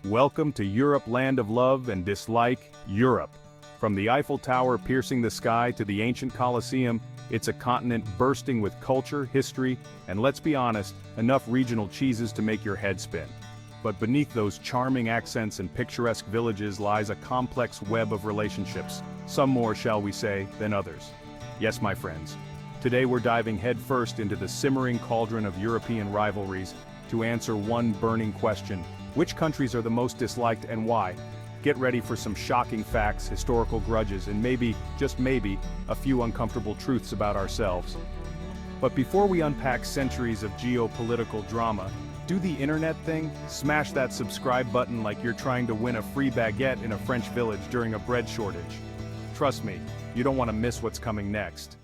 Welcome to Europe, land of love and dislike, Europe. From the Eiffel Tower piercing the sky to the ancient Colosseum, it's a continent bursting with culture, history, and let's be honest, enough regional cheeses to make your head spin. But beneath those charming accents and picturesque villages lies a complex web of relationships, some more, shall we say, than others. Yes, my friends. Today we're diving headfirst into the simmering cauldron of European rivalries to answer one burning question: which countries are the most disliked and why? Get ready for some shocking facts, historical grudges, and maybe, just maybe, a few uncomfortable truths about ourselves. But before we unpack centuries of geopolitical drama, do the internet thing, smash that subscribe button like you're trying to win a free baguette in a French village during a bread shortage. Trust me, you don't want to miss what's coming next.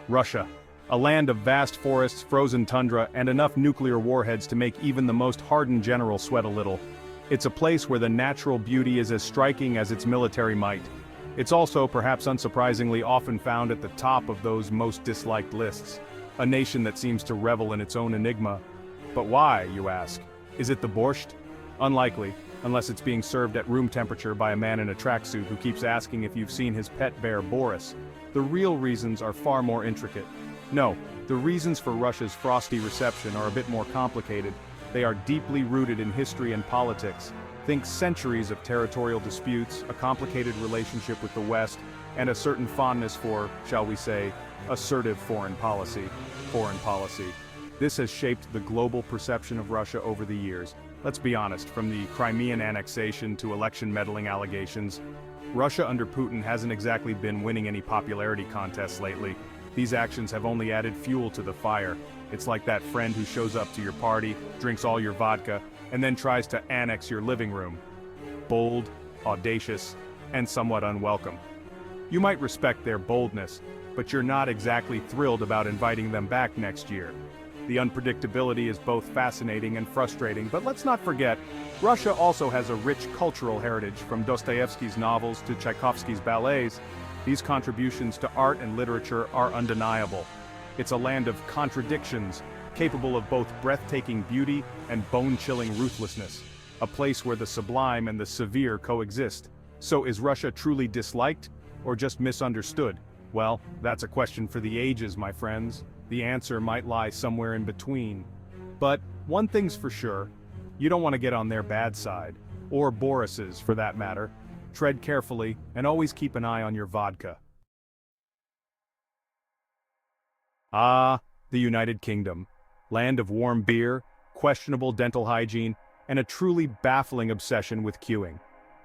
Russia. A land of vast forests, frozen tundra, and enough nuclear warheads to make even the most hardened general sweat a little. It's a place where the natural beauty is as striking as its military might. It's also, perhaps unsurprisingly, often found at the top of those most disliked lists. A nation that seems to revel in its own enigma. But why, you ask? Is it the borscht? Unlikely, unless it's being served at room temperature by a man in a tracksuit who keeps asking if you've seen his pet bear Boris. The real reasons are far more intricate. No, the reasons for Russia's frosty reception are a bit more complicated. They are deeply rooted in history and politics. Think centuries of territorial disputes, a complicated relationship with the West, and a certain fondness for, shall we say, assertive foreign policy. This has shaped the global perception of Russia over the years. Let's be honest, from the Crimean annexation to election meddling allegations, Russia under Putin hasn't exactly been winning any popularity contests lately. These actions have only added fuel to the fire. It's like that friend who shows up to your party, drinks all your vodka, and then tries to annex your living room. Bold, audacious, and somewhat unwelcome. You might respect their boldness, but you're not exactly thrilled about inviting them back next year. The unpredictability is both fascinating and frustrating, but let's not forget, Russia also has a rich cultural heritage, from Dostoevsky's novels to Tchaikovsky's ballets. These contributions to art and literature are undeniable. It's a land of contradictions, capable of both breathtaking beauty and bone-chilling ruthlessness. A place where the sublime and the severe coexist. So is Russia truly disliked, or just misunderstood? Well, that's a question for the ages, my friends. The answer might lie somewhere in between. But one thing's for sure, you don't want to get on their bad side, or Boris's for that matter. Tread carefully, and always keep an eye on your vodka. The United Kingdom. Land of warm beer, questionable dental hygiene, and a truly baffling obsession with queuing.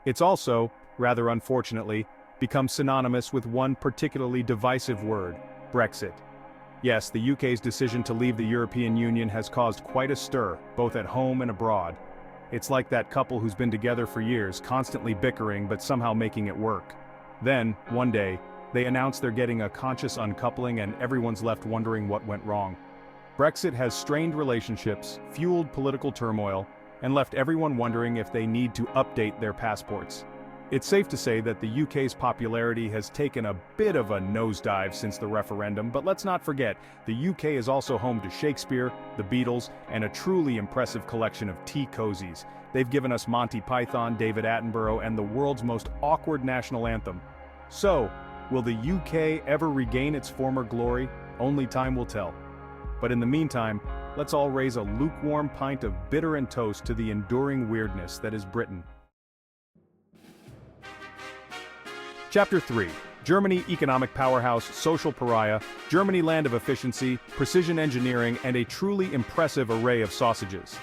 It's also, rather unfortunately, become synonymous with one particularly divisive word: Brexit. Yes, the UK's decision to leave the European Union has caused quite a stir, both at home and abroad. It's like that couple who's been together for years, constantly bickering but somehow making it work. Then, one day, they announce they're getting a conscious uncoupling and everyone's left wondering what went wrong. Brexit has strained relationships, fueled political turmoil, and left everyone wondering if they need to update their passports. It's safe to say that the UK's popularity has taken a bit of a nosedive since the referendum, but let's not forget, the UK is also home to Shakespeare, the Beatles, and a truly impressive collection of tea cozies. They've given us Monty Python, David Attenborough, and the world's most awkward national anthem. So, will the UK ever regain its former glory? Only time will tell. But in the meantime, let's all raise a lukewarm pint of bitter and toast to the enduring weirdness that is Britain. Chapter 3. Germany, economic powerhouse, social pariah, Germany, land of efficiency, precision engineering, and a truly impressive array of sausages.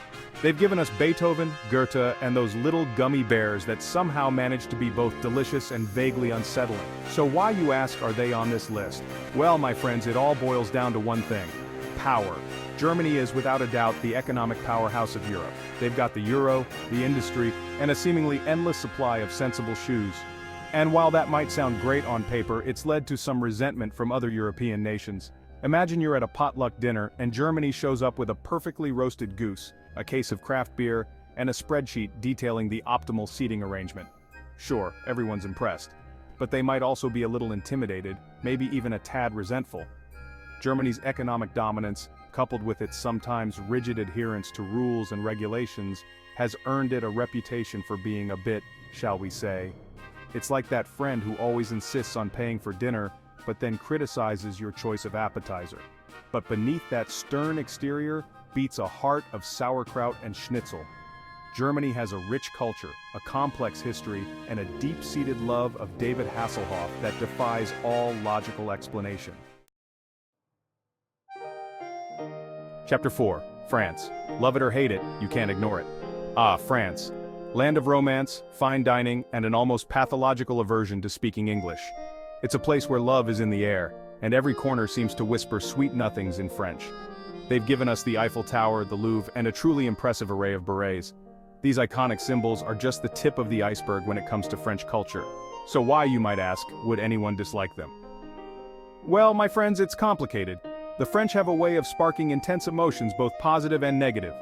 They've given us Beethoven, Goethe, and those little gummy bears that somehow manage to be both delicious and vaguely unsettling. So why, you ask, are they on this list? Well, my friends, it all boils down to one thing: power. Germany is without a doubt the economic powerhouse of Europe. They've got the euro, the industry, and a seemingly endless supply of sensible shoes. And while that might sound great on paper, it's led to some resentment from other European nations. Imagine you're at a potluck dinner and Germany shows up with a perfectly roasted goose, a case of craft beer, and a spreadsheet detailing the optimal seating arrangement. Sure, everyone's impressed, but they might also be a little intimidated, maybe even a tad resentful. Germany's economic dominance, coupled with its sometimes rigid adherence to rules and regulations, has earned it a reputation for being a bit, shall we say. It's like that friend who always insists on paying for dinner, but then criticizes your choice of appetizer. But beneath that stern exterior beats a heart of sauerkraut and schnitzel. Germany has a rich culture, a complex history, and a deep-seated love of David Hasselhoff that defies all logical explanation. Chapter 4. France. Love it or hate it, you can't ignore it. Ah, France. Land of romance, fine dining, and an almost pathological aversion to speaking English. It's a place where love is in the air, and every corner seems to whisper sweet nothings in French. They've given us the Eiffel Tower, the Louvre, and a truly impressive array of berets. These iconic symbols are just the tip of the iceberg when it comes to French culture. So why, you might ask, would anyone dislike them? Well, my friends, it's complicated. The French have a way of sparking intense emotions, both positive and negative.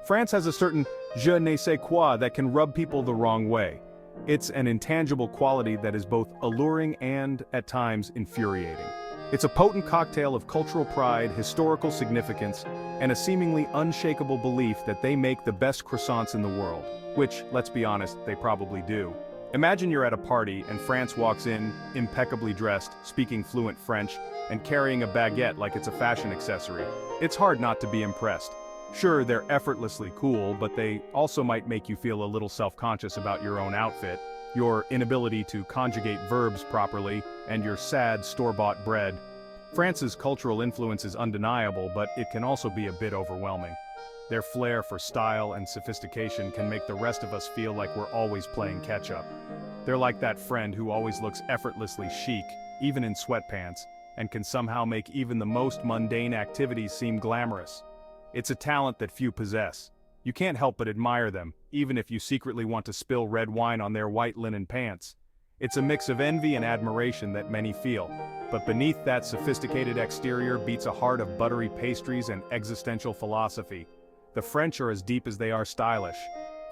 France has a certain je ne sais quoi that can rub people the wrong way. It's an intangible quality that is both alluring and, at times, infuriating. It's a potent cocktail of cultural pride, historical significance, and a seemingly unshakable belief that they make the best croissants in the world, which, let's be honest, they probably do. Imagine you're at a party and France walks in, impeccably dressed, speaking fluent French, and carrying a baguette like it's a fashion accessory. It's hard not to be impressed. Sure, they're effortlessly cool, but they also might make you feel a little self-conscious about your own outfit, your inability to conjugate verbs properly, and your sad store-bought bread. France's cultural influence is undeniable, but it can also be a bit overwhelming. Their flair for style and sophistication can make the rest of us feel like we're always playing catch-up. They're like that friend who always looks effortlessly chic, even in sweatpants, and can somehow make even the most mundane activities seem glamorous. It's a talent that few possess. You can't help but admire them, even if you secretly want to spill red wine on their white linen pants. It's a mix of envy and admiration that many feel, but beneath that sophisticated exterior beats a heart of buttery pastries and existential philosophy. The French are as deep as they are stylish.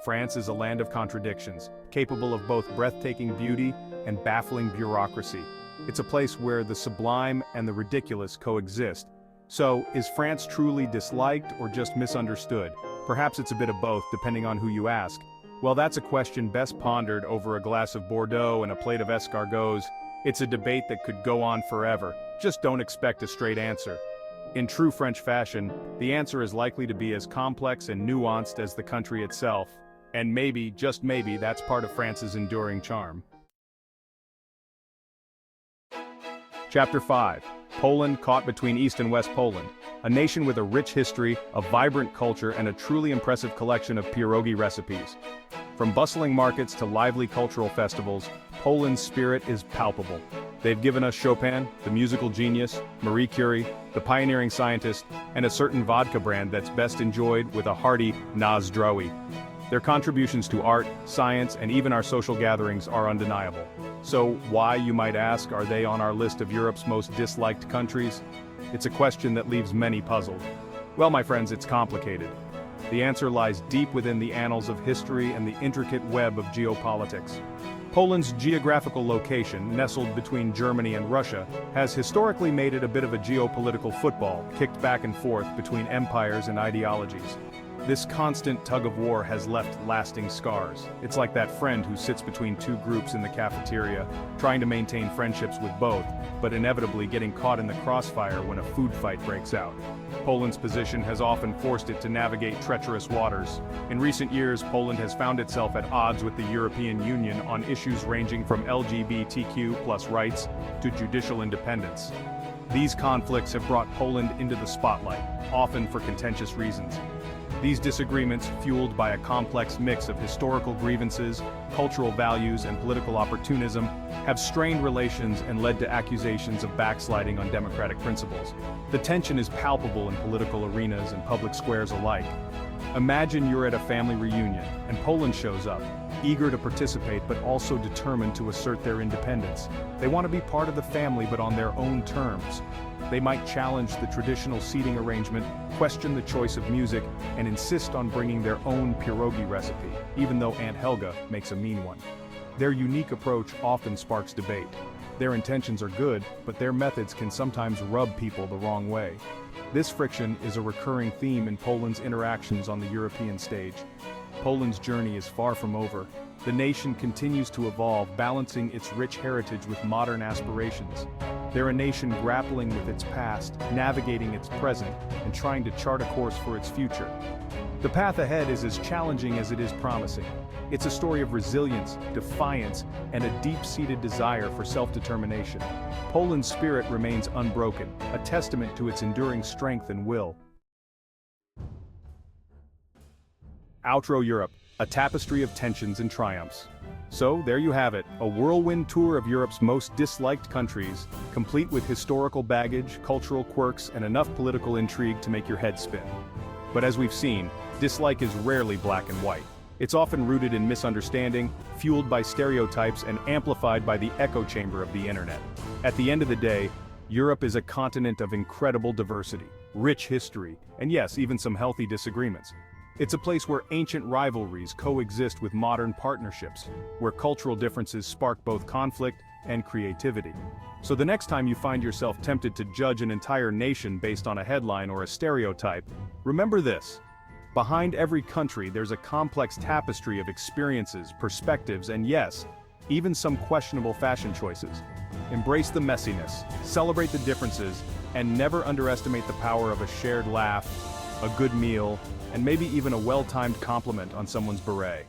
France is a land of contradictions, capable of both breathtaking beauty and baffling bureaucracy. It's a place where the sublime and the ridiculous coexist. So, is France truly disliked or just misunderstood? Perhaps it's a bit of both, depending on who you ask. Well, that's a question best pondered over a glass of Bordeaux and a plate of escargots. It's a debate that could go on forever. Just don't expect a straight answer. In true French fashion, the answer is likely to be as complex and nuanced as the country itself. And maybe, just maybe, that's part of France's enduring charm. Chapter 5. Poland caught between East and West Poland, a nation with a rich history, a vibrant culture, and a truly impressive collection of pierogi recipes. From bustling markets to lively cultural festivals, Poland's spirit is palpable. They've given us Chopin, the musical genius, Marie Curie, the pioneering scientist, and a certain vodka brand that's best enjoyed with a hearty na zdrowie. Their contributions to art, science, and even our social gatherings are undeniable. So why, you might ask, are they on our list of Europe's most disliked countries? It's a question that leaves many puzzled. Well, my friends, it's complicated. The answer lies deep within the annals of history and the intricate web of geopolitics. Poland's geographical location, nestled between Germany and Russia, has historically made it a bit of a geopolitical football, kicked back and forth between empires and ideologies. This constant tug-of-war has left lasting scars. It's like that friend who sits between two groups in the cafeteria, trying to maintain friendships with both, but inevitably getting caught in the crossfire when a food fight breaks out. Poland's position has often forced it to navigate treacherous waters. In recent years, Poland has found itself at odds with the European Union on issues ranging from LGBTQ+ rights to judicial independence. These conflicts have brought Poland into the spotlight, often for contentious reasons. These disagreements, fueled by a complex mix of historical grievances, cultural values, and political opportunism, have strained relations and led to accusations of backsliding on democratic principles. The tension is palpable in political arenas and public squares alike. Imagine you're at a family reunion, and Poland shows up, eager to participate but also determined to assert their independence. They want to be part of the family but on their own terms. They might challenge the traditional seating arrangement, question the choice of music, and insist on bringing their own pierogi recipe, even though Aunt Helga makes a mean one. Their unique approach often sparks debate. Their intentions are good, but their methods can sometimes rub people the wrong way. This friction is a recurring theme in Poland's interactions on the European stage. Poland's journey is far from over. The nation continues to evolve, balancing its rich heritage with modern aspirations. They're a nation grappling with its past, navigating its present, and trying to chart a course for its future. The path ahead is as challenging as it is promising. It's a story of resilience, defiance, and a deep-seated desire for self-determination. Poland's spirit remains unbroken, a testament to its enduring strength and will. Outro Europe, a tapestry of tensions and triumphs. So, there you have it, a whirlwind tour of Europe's most disliked countries, complete with historical baggage, cultural quirks, and enough political intrigue to make your head spin. But as we've seen, dislike is rarely black and white. It's often rooted in misunderstanding, fueled by stereotypes, and amplified by the echo chamber of the internet. At the end of the day, Europe is a continent of incredible diversity, rich history, and yes, even some healthy disagreements. It's a place where ancient rivalries coexist with modern partnerships, where cultural differences spark both conflict and creativity. So the next time you find yourself tempted to judge an entire nation based on a headline or a stereotype, remember this. Behind every country there's a complex tapestry of experiences, perspectives, and yes, even some questionable fashion choices. Embrace the messiness, celebrate the differences, and never underestimate the power of a shared laugh, a good meal, and maybe even a well-timed compliment on someone's beret.